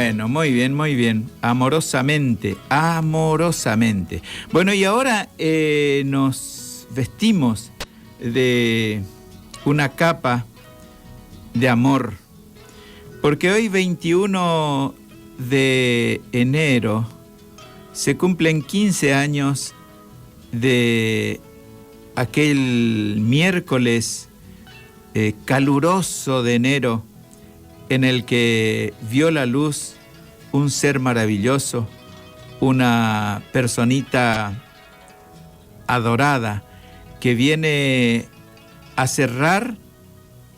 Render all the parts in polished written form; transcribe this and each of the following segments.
Bueno, muy bien, muy bien. Amorosamente, amorosamente. Bueno, y ahora nos vestimos de una capa de amor, porque hoy 21 de enero se cumplen 15 años de aquel miércoles caluroso de enero, en el que vio la luz un ser maravilloso, una personita adorada, que viene a cerrar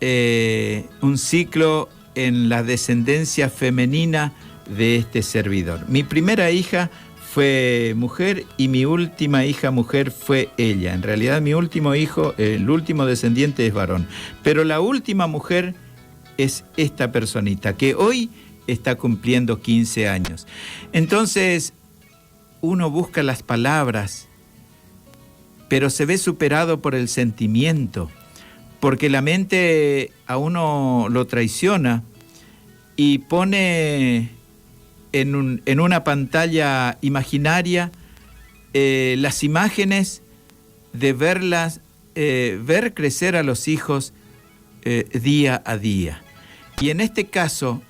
un ciclo en la descendencia femenina de este servidor. Mi primera hija fue mujer y mi última hija mujer fue ella. En realidad mi último hijo, el último descendiente es varón, pero la última mujer es esta personita que hoy está cumpliendo 15 años. Entonces, uno busca las palabras, pero se ve superado por el sentimiento, porque la mente a uno lo traiciona y pone en una pantalla imaginaria las imágenes de ver crecer a los hijos día a día. Y en este caso,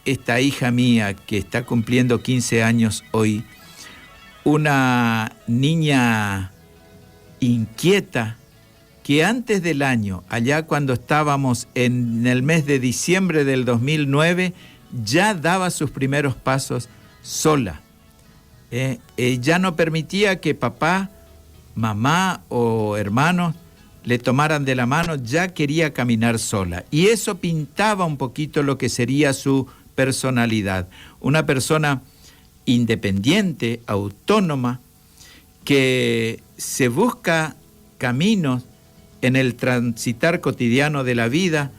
esta hija mía que está cumpliendo 15 años hoy, una niña inquieta que antes del año, allá cuando estábamos en el mes de diciembre del 2009, ya daba sus primeros pasos sola. Ya no permitía que papá, mamá o hermanos le tomaran de la mano, ya quería caminar sola. Y eso pintaba un poquito lo que sería su personalidad. Una persona independiente, autónoma, que se busca caminos en el transitar cotidiano de la vida,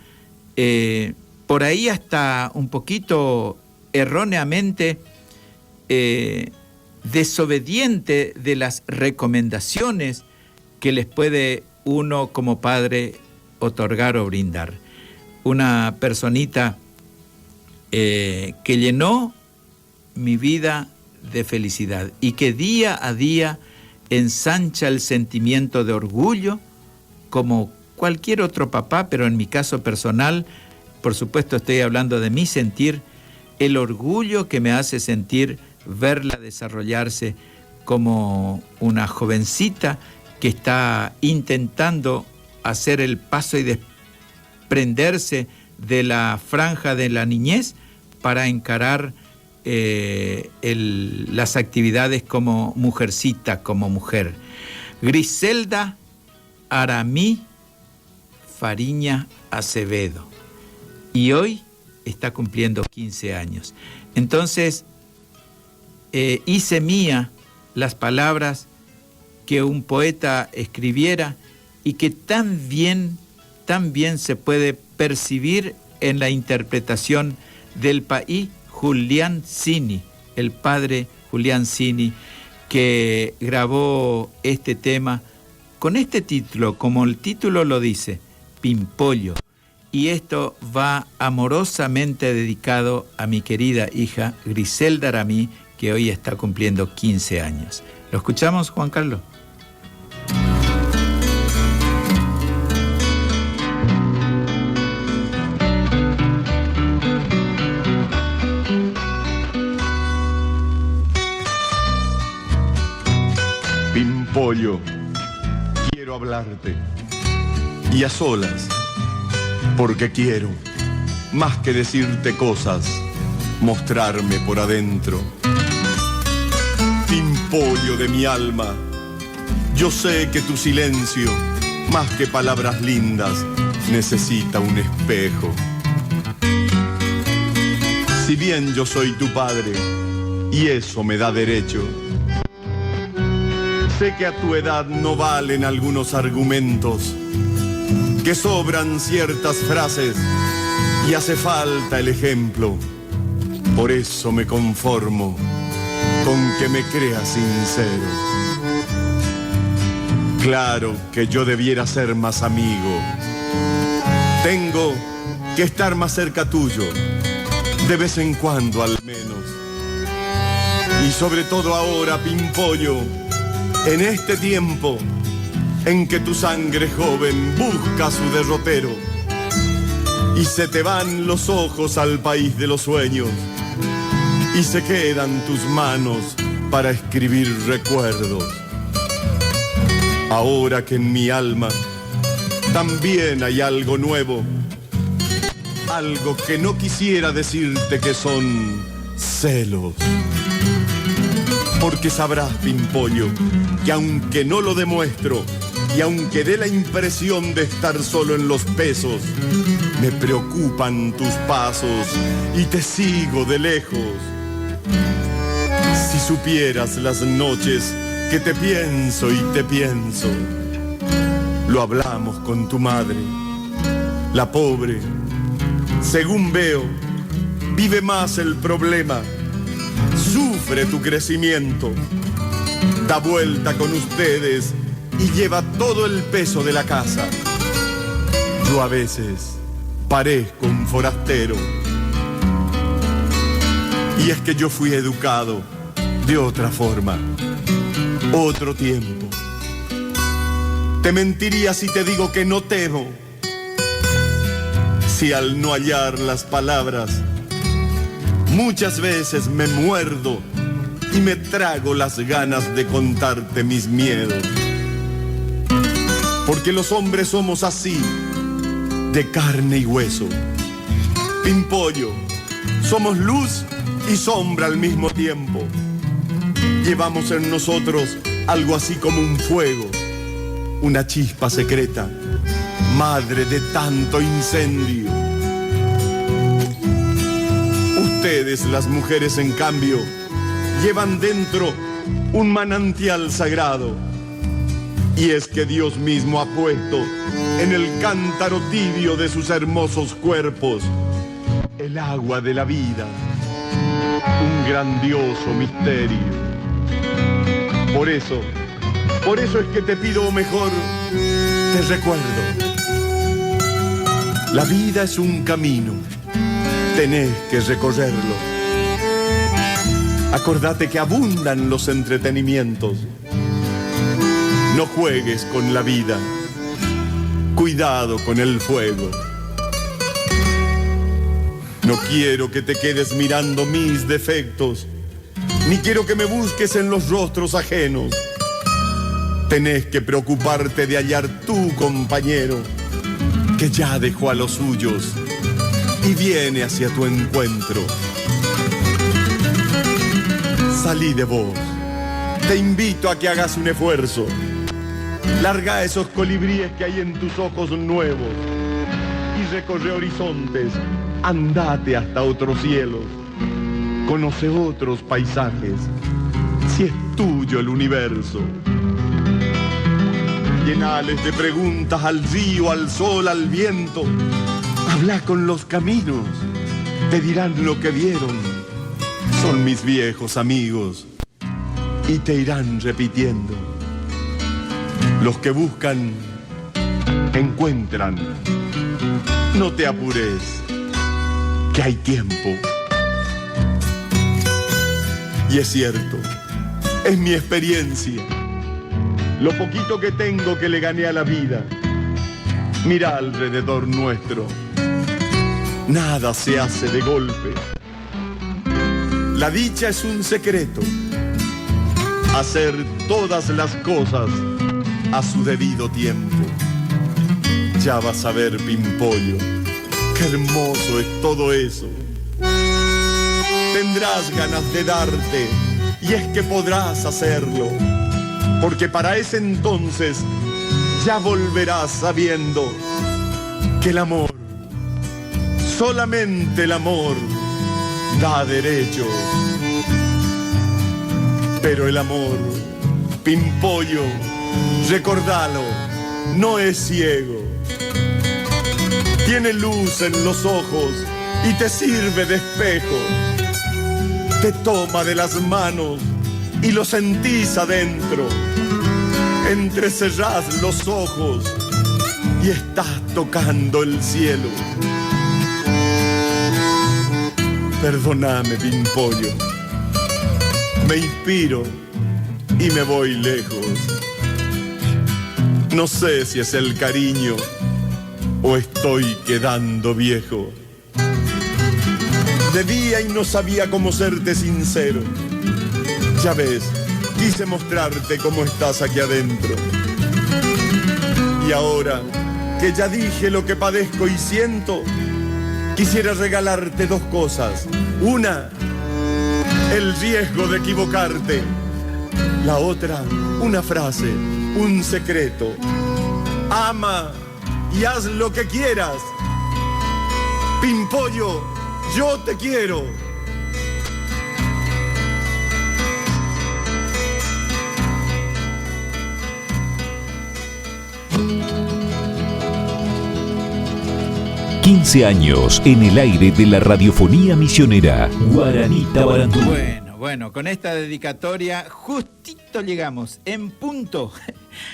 por ahí hasta un poquito erróneamente desobediente de las recomendaciones que les puede uno como padre otorgar o brindar. Una personita que llenó mi vida de felicidad y que día a día ensancha el sentimiento de orgullo como cualquier otro papá, pero en mi caso personal, por supuesto estoy hablando de mi sentir, el orgullo que me hace sentir verla desarrollarse como una jovencita que está intentando hacer el paso y desprenderse de la franja de la niñez para encarar las actividades como mujercita, como mujer. Griselda Aramí Fariña Acevedo. Y hoy está cumpliendo 15 años. Entonces, hice mía las palabras que un poeta escribiera y que tan bien se puede percibir en la interpretación del país Julián Cini, el padre Julián Cini, que grabó este tema con este título, como el título lo dice, Pimpollo. Y esto va amorosamente dedicado a mi querida hija Griselda Aramí, que hoy está cumpliendo 15 años. ¿Lo escuchamos, Juan Carlos? Pimpollo, quiero hablarte, y a solas, porque quiero, más que decirte cosas, mostrarme por adentro. Pimpollo de mi alma, yo sé que tu silencio, más que palabras lindas, necesita un espejo. Si bien yo soy tu padre, y eso me da derecho, sé que a tu edad no valen algunos argumentos, que sobran ciertas frases y hace falta el ejemplo. Por eso me conformo con que me creas sincero. Claro que yo debiera ser más amigo. Tengo que estar más cerca tuyo, de vez en cuando al menos. Y sobre todo ahora, Pimpollo, en este tiempo en que tu sangre joven busca su derrotero y se te van los ojos al país de los sueños y se quedan tus manos para escribir recuerdos. Ahora que en mi alma también hay algo nuevo, algo que no quisiera decirte que son celos. Porque sabrás, Pimpollo, que aunque no lo demuestro y aunque dé la impresión de estar solo en los pesos, me preocupan tus pasos y te sigo de lejos. Si supieras las noches que te pienso y te pienso, lo hablamos con tu madre, la pobre, según veo, vive más el problema, sufre tu crecimiento, da vuelta con ustedes y lleva todo el peso de la casa. Yo a veces parezco un forastero, y es que yo fui educado de otra forma, otro tiempo. Te mentiría si te digo que no temo, si al no hallar las palabras muchas veces me muerdo y me trago las ganas de contarte mis miedos. Porque los hombres somos así, de carne y hueso. Pimpollo, somos luz y sombra al mismo tiempo. Llevamos en nosotros algo así como un fuego, una chispa secreta, madre de tanto incendio. Ustedes, las mujeres, en cambio, llevan dentro un manantial sagrado. Y es que Dios mismo ha puesto en el cántaro tibio de sus hermosos cuerpos el agua de la vida, un grandioso misterio. Por eso es que te pido, o mejor, te recuerdo. La vida es un camino, tenés que recorrerlo. Acordate que abundan los entretenimientos. No juegues con la vida, cuidado con el fuego. No quiero que te quedes mirando mis defectos, ni quiero que me busques en los rostros ajenos. Tenés que preocuparte de hallar tu compañero, que ya dejó a los suyos y viene hacia tu encuentro. Salí de vos, te invito a que hagas un esfuerzo. Larga esos colibríes que hay en tus ojos nuevos y recorre horizontes, andate hasta otros cielos, conoce otros paisajes, si es tuyo el universo. Llenales de preguntas al río, al sol, al viento, habla con los caminos, te dirán lo que vieron, son mis viejos amigos y te irán repitiendo. Los que buscan, encuentran. No te apures, que hay tiempo. Y es cierto, es mi experiencia, lo poquito que tengo que le gané a la vida. Mira alrededor nuestro, nada se hace de golpe. La dicha es un secreto, hacer todas las cosas a su debido tiempo. Ya vas a ver, Pimpollo, qué hermoso es todo eso. Tendrás ganas de darte, y es que podrás hacerlo, porque para ese entonces ya volverás sabiendo que el amor, solamente el amor, da derechos. Pero el amor, Pimpollo, recordalo, no es ciego. Tiene luz en los ojos y te sirve de espejo. Te toma de las manos y lo sentís adentro. Entrecerrás los ojos y estás tocando el cielo. Perdóname, Pimpollo, me inspiro y me voy lejos. No sé si es el cariño o estoy quedando viejo. Debía y no sabía cómo serte sincero. Ya ves, quise mostrarte cómo estás aquí adentro. Y ahora que ya dije lo que padezco y siento, quisiera regalarte dos cosas. Una, el riesgo de equivocarte. La otra, una frase, un secreto. Ama y haz lo que quieras. Pimpollo, yo te quiero. ...15 años en el aire de la radiofonía misionera... ...Guaranita Barandú. Bueno, con esta dedicatoria justito llegamos, en punto.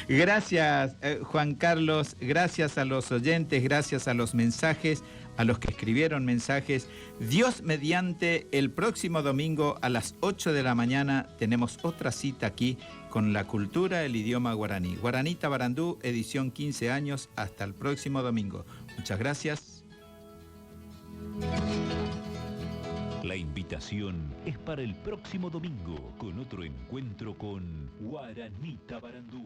Gracias, Juan Carlos, gracias a los oyentes, gracias a los mensajes, a los que escribieron mensajes. Dios mediante, el próximo domingo a las 8 de la mañana tenemos otra cita aquí con la cultura, el idioma guaraní. Guaranita Barandú, edición 15 años, hasta el próximo domingo. Muchas gracias. La invitación es para el próximo domingo con otro encuentro con Guaranita Barandú.